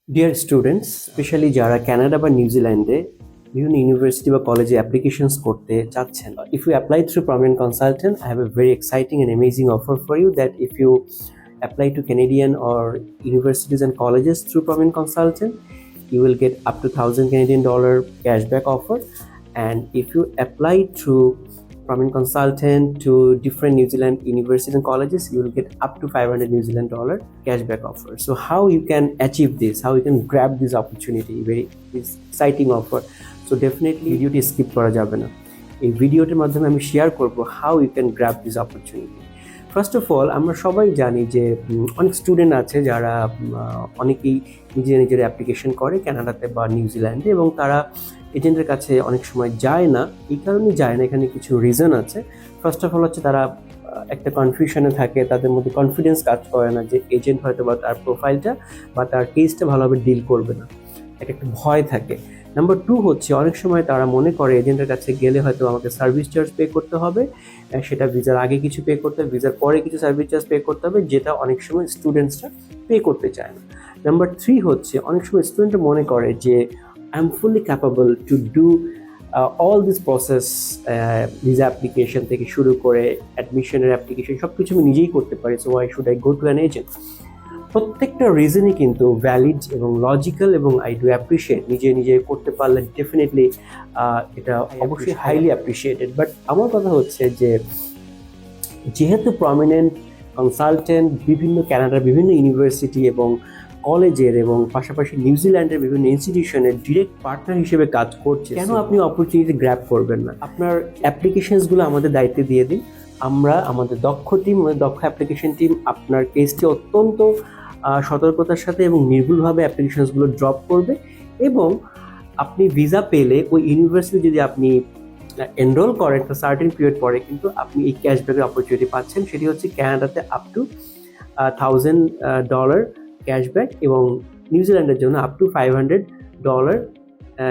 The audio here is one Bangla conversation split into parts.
ডিয়ার স্টুডেন্টস, স্পেশালি যারা কানাডা বা নিউজিল্যান্ডে বিভিন্ন ইউনিভার্সিটি বা কলেজে অ্যাপ্লিকেশনস করতে চাচ্ছেন, if you apply through prominent consultant, I have a very exciting and amazing offer for you that if you apply to Canadian or universities and colleges through Prominent Consultant, you will get up to $1,000 cashback offer. And if you apply through Prominent Consultant to different New Zealand universities and colleges, you will get up to $500 cashback offer. So how you can achieve this, how you can grab this opportunity, this exciting offer. So definitely ভিডিওটি skip করা যাবে না। এই ভিডিওটির মাধ্যমে আমি শেয়ার করব how you can grab this opportunity. First of all, আমরা সবাই জানি যে অনেক স্টুডেন্ট আছে যারা অনেকেই নিজের অ্যাপ্লিকেশন করে কানাডাতে বা নিউজিল্যান্ডে, এবং তারা এজেন্টের কাছে অনেক সময় যায় না। এই কারণেই যায় না, এখানে কিছু রিজন আছে। ফার্স্ট অফ অল হচ্ছে তারা একটা কনফিউশনে থাকে, তাদের মধ্যে কনফিডেন্স কাজ করে না যে এজেন্ট হয়তো বা তার প্রোফাইলটা বা তার কেসটা ভালোভাবে ডিল করবে না, একটা ভয় থাকে। নাম্বার 2 হচ্ছে অনেক সময় তারা মনে করে এজেন্টের কাছে গেলে হয়তো আমাকে সার্ভিস চার্জ পে করতে হবে, সেটা ভিসার আগে কিছু পে করতে হবে, ভিসার পরে কিছু সার্ভিস চার্জ পে করতে হবে, যেটা অনেক সময় স্টুডেন্টসরা পে করতে চায় না। নাম্বার 3 হচ্ছে অনেক সময় স্টুডেন্টরা মনে করে যে I am fully capable to do all this process, visa application থেকে শুরু করে অ্যাডমিশনের অ্যাপ্লিকেশন সব কিছু আমি নিজেই করতে পারি, so why should I go to an agent. প্রত্যেকটা রিজনই কিন্তু ভ্যালিড এবং লজিক্যাল, এবং আই ডু অ্যাপ্রিসিয়েট নিজে করতে পারলে ডেফিনেটলি এটা অবশ্যই হাইলি অ্যাপ্রিসিয়েটেড। বাট আমার কথা হচ্ছে যে যেহেতু প্রমিনেন্ট কনসালটেন্ট বিভিন্ন কানাডার বিভিন্ন ইউনিভার্সিটি এবং কলেজের এবং পাশাপাশি নিউজিল্যান্ডের বিভিন্ন ইনস্টিটিউশনের ডিরেক্ট পার্টনার হিসেবে কাজ করছে, কেন আপনি অপরচুনিটি গ্র্যাব করবেন না? আপনার অ্যাপ্লিকেশনসগুলো আমাদের দায়িত্বে দিয়ে দিন। আমরা আমাদের দক্ষ অ্যাপ্লিকেশন টিম আপনার কেসটি অত্যন্ত সতর্কতার সাথে এবং নির্ভুলভাবে অ্যাপ্লিকেশনসগুলো ড্রপ করবে, এবং আপনি ভিসা পেলে ওই ইউনিভার্সিটি যদি আপনি এনরোল করেন একটা সার্টেন পিরিয়ড পরে, কিন্তু আপনি এই ক্যাশব্যাকের অপরচুনিটি পাচ্ছেন। সেটি হচ্ছে কানাডাতে আপ টু $1,000 ক্যাশব্যাক, এবং নিউজিল্যান্ডের জন্য up to $500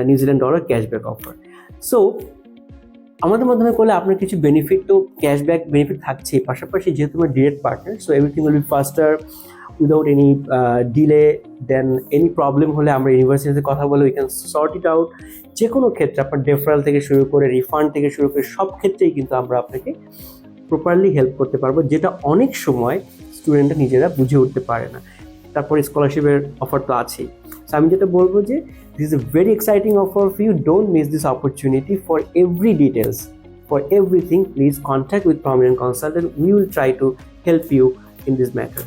New Zealand dollar cashback offer. So আমাদের মাধ্যমে করলে আপনার কিছু বেনিফিট, তো ক্যাশব্যাক বেনিফিট থাকছে, পাশাপাশি যেহেতু আমরা direct partner, so everything will be ফাস্টার without any delay. Than any problem হলে আমরা ইউনিভার্সিটিতে কথা বলে we can sort it out. যে কোনো ক্ষেত্রে আপনার ডেফারাল থেকে শুরু করে রিফান্ড থেকে শুরু করে সব ক্ষেত্রেই কিন্তু আমরা আপনাকে প্রপারলি হেল্প করতে পারবো, যেটা অনেক সময় স্টুডেন্টরা নিজেরা বুঝে উঠতে পারে না। তারপর স্কলারশিপের অফার তো আছেই। সো আমি যেটা বলবো যে this is a very exciting offer for you. Don't miss this opportunity. For every details, for everything, please contact with Prominent Consultant. We will try to help you in this matter.